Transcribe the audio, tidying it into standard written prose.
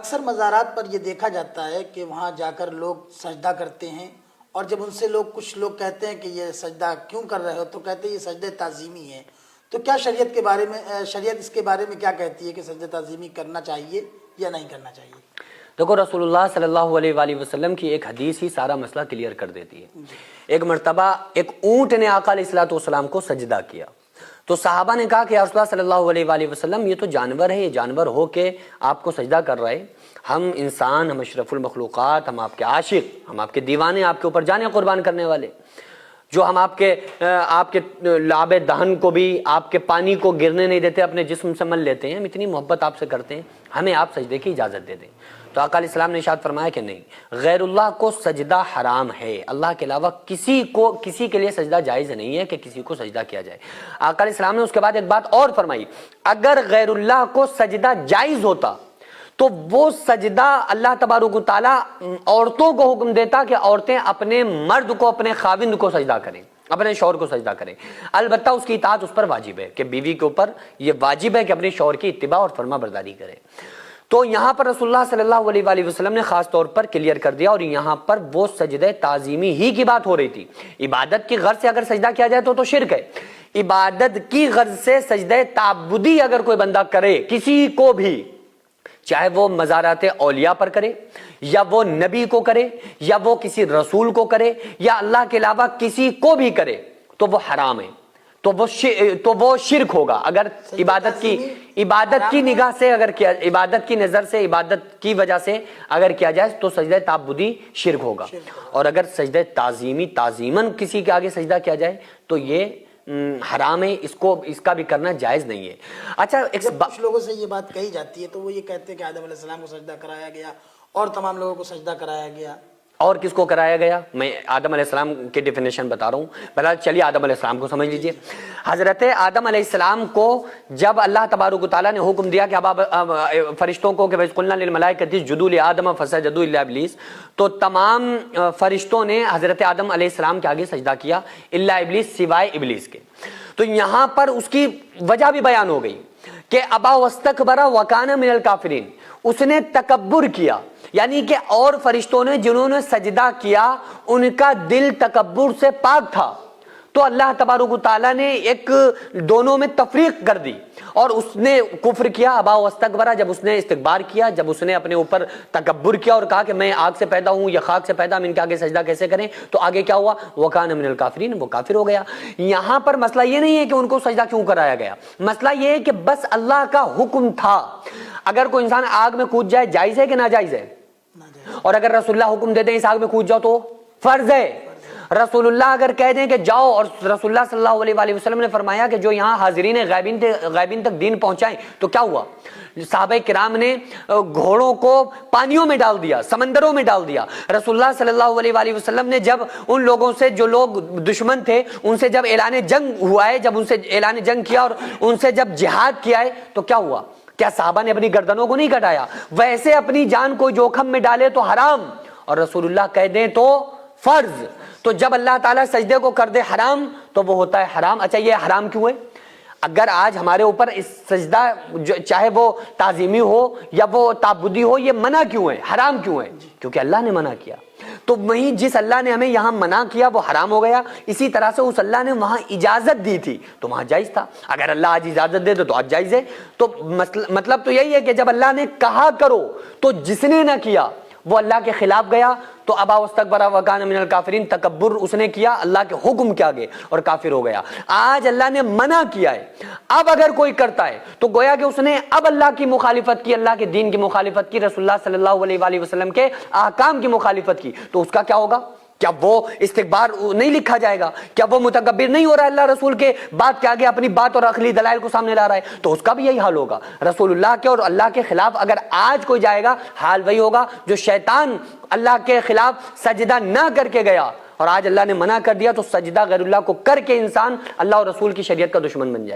اکثر مزارات پر یہ دیکھا جاتا ہے کہ وہاں جا کر لوگ سجدہ کرتے ہیں، اور جب ان سے کچھ لوگ کہتے ہیں کہ یہ سجدہ کیوں کر رہے ہو، تو کہتے ہیں یہ سجدہ تعظیمی ہے۔ تو کیا شریعت اس کے بارے میں کیا کہتی ہے کہ سجدہ تعظیمی کرنا چاہیے یا نہیں کرنا چاہیے؟ دیکھو، رسول اللہ صلی اللہ علیہ وآلہ وسلم کی ایک حدیث ہی سارا مسئلہ کلیئر کر دیتی ہے۔ ایک مرتبہ ایک اونٹ نے آقا علیہ الصلوۃ والسلام کو سجدہ کیا، تو صحابہ نے کہا کہ یا رسول اللہ صلی اللہ علیہ وآلہ وسلم، یہ تو جانور ہے، یہ جانور ہو کے آپ کو سجدہ کر رہا ہے، ہم انسان، ہم اشرف المخلوقات، ہم آپ کے عاشق، ہم آپ کے دیوانے، آپ کے اوپر جانیں قربان کرنے والے، جو ہم آپ کے لعاب دہن کو بھی، آپ کے پانی کو گرنے نہیں دیتے، اپنے جسم سے مل لیتے ہیں، ہم اتنی محبت آپ سے کرتے ہیں، ہمیں آپ سجدے کی اجازت دے دیں۔ تو آقا علیہ السلام نے ارشاد فرمایا کہ نہیں، غیر اللہ کو سجدہ حرام ہے، اللہ کے علاوہ کسی کے لیے سجدہ جائز نہیں ہے کہ کسی کو سجدہ کیا جائے۔ آقا علیہ السلام نے اس کے بعد ایک بات اور فرمائی، اگر غیر اللہ کو سجدہ جائز ہوتا تو وہ سجدہ اللہ تبارک و تعالیٰ عورتوں کو حکم دیتا کہ عورتیں اپنے مرد کو، اپنے خاوند کو سجدہ کریں، اپنے شوہر کو سجدہ کریں۔ البتہ اس کی اطاعت اس پر واجب ہے کہ بیوی کے اوپر یہ واجب ہے کہ اپنے شوہر کی اتباع اور فرما برداری کرے۔ تو یہاں پر رسول اللہ صلی اللہ علیہ وآلہ وسلم نے خاص طور پر کلیئر کر دیا، اور یہاں پر وہ سجدہ تعظیمی ہی کی بات ہو رہی تھی۔ عبادت کی غرض سے اگر سجدہ کیا جائے تو شرک ہے۔ عبادت کی غرض سے سجدہ تعبدی اگر کوئی بندہ کرے کسی کو بھی، چاہے وہ مزارات اولیاء پر کرے، یا وہ نبی کو کرے، یا وہ کسی رسول کو کرے، یا اللہ کے علاوہ کسی کو بھی کرے، تو وہ حرام ہے، تو وہ شرک ہوگا۔ اگر عبادت کی نگاہ سے اگر کیا، عبادت کی نظر سے، عبادت کی وجہ سے اگر کیا جائے تو سجدہ تعبدی شرک ہوگا، اور اگر سجدہ تعظیمی تعظیماً کسی کے آگے سجدہ کیا جائے تو یہ حرام ہے، اس کا بھی کرنا جائز نہیں ہے۔ اچھا، کچھ لوگوں سے یہ بات کہی جاتی ہے تو وہ یہ کہتے ہیں کہ آدم علیہ السلام کو سجدہ کرایا گیا اور تمام لوگوں کو سجدہ کرایا گیا۔ اور کس کو کرایا گیا؟ میں آدم علیہ السلام کی ڈیفینیشن بتا رہا ہوں، بتا چلیے آدم علیہ السلام کو سمجھ لیجئے۔ حضرت آدم علیہ السلام کو جب اللہ تبارک و تعالیٰ نے حکم دیا کہ اب فرشتوں کو کہ وَإِذْ قُلْنَا لِلْمَلَائِكَةِ اسْجُدُوا لِآدَمَ فَسَجَدُوا إِلَّا إِبْلِيسَ، تو تمام فرشتوں نے حضرت آدم علیہ السلام کے آگے سجدہ کیا، الا ابلیس، سوائے ابلیس کے۔ تو یہاں پر اس کی وجہ بھی بیان ہو گئی کہ ابا واستکبر وکان من الکافرین، اس نے تکبر کیا، یعنی کہ اور فرشتوں نے جنہوں نے سجدہ کیا ان کا دل تکبر سے پاک تھا، تو اللہ تبارک و تعالیٰ نے ایک دونوں میں تفریق کر دی، اور اس نے کفر کیا، ابا واستکبر، جب اس نے استکبار کیا، جب اس نے اپنے اوپر تکبر کیا اور کہا کہ میں آگ سے پیدا ہوں یا خاک سے پیدا، ہم ان کے آگے سجدہ کیسے کریں، تو آگے کیا ہوا؟ وَكَانَ مِنَ الْكَافِرِينَ، وہ کافر ہو گیا۔ یہاں پر مسئلہ یہ نہیں ہے کہ ان کو سجدہ کیوں کرایا گیا، مسئلہ یہ ہے کہ بس اللہ کا حکم تھا۔ اگر کوئی انسان آگ میں کود جائے جائز ہے کہ ناجائز ہے؟ اور اگر رسول اللہ حکم دے دیں اس آگ میں کود جاؤ تو فرض ہے۔ رسول اللہ اگر کہہ دیں کہ جاؤ، اور رسول اللہ صلی اللہ علیہ وآلہ وسلم نے فرمایا کہ جو یہاں حاضرین غائبین تک دین پہنچائیں، تو کیا ہوا؟ صحابہ کرام نے گھوڑوں کو پانیوں میں ڈال دیا، سمندروں میں ڈال دیا۔ رسول اللہ صلی اللہ علیہ وآلہ وسلم نے جب ان لوگوں سے، جو لوگ دشمن تھے، ان سے جب اعلان جنگ ہوا ہے، جب ان سے اعلان جنگ کیا اور ان سے جب جہاد کیا ہے، تو کیا ہوا؟ کیا صحابہ نے اپنی گردنوں کو نہیں کٹایا؟ ویسے اپنی جان کو جوخم میں ڈالے تو حرام، اور رسول اللہ کہہ دیں تو فرض۔ تو جب اللہ تعالیٰ سجدے کو کر دے حرام تو وہ ہوتا ہے حرام۔ اچھا، یہ حرام کیوں ہے؟ اگر آج ہمارے اوپر اس سجدہ چاہے وہ تعظیمی ہو یا وہ تعبدی ہو، یہ منع کیوں ہے، حرام کیوں ہے؟ کیونکہ اللہ نے منع کیا۔ تو وہیں جس اللہ نے ہمیں یہاں منع کیا وہ حرام ہو گیا، اسی طرح سے اس اللہ نے وہاں اجازت دی تھی تو وہاں جائز تھا۔ اگر اللہ آج اجازت دے تو آج جائز ہے۔ تو مطلب تو یہی ہے کہ جب اللہ نے کہا کرو تو جس نے نہ کیا وہ اللہ کے خلاف گیا، تو ابا واستکبر وکان من الکافرین، تکبر اس نے کیا اللہ کے حکم کے آگے اور کافر ہو گیا۔ آج اللہ نے منع کیا ہے، اب اگر کوئی کرتا ہے تو گویا کہ اس نے اب اللہ کی مخالفت کی، اللہ کے دین کی مخالفت کی، رسول اللہ صلی اللہ علیہ وآلہ وسلم کے احکام کی مخالفت کی، تو اس کا کیا ہوگا؟ کیا وہ استکبار نہیں لکھا جائے گا؟ کیا وہ متکبر نہیں ہو رہا ہے اللہ رسول کے بات کے آگے اپنی بات اور عقلی دلائل کو سامنے لا رہا ہے؟ تو اس کا بھی یہی حال ہوگا۔ رسول اللہ کے اور اللہ کے خلاف اگر آج کوئی جائے گا، حال وہی ہوگا جو شیطان اللہ کے خلاف سجدہ نہ کر کے گیا، اور آج اللہ نے منع کر دیا تو سجدہ غیر اللہ کو کر کے انسان اللہ اور رسول کی شریعت کا دشمن بن جائے۔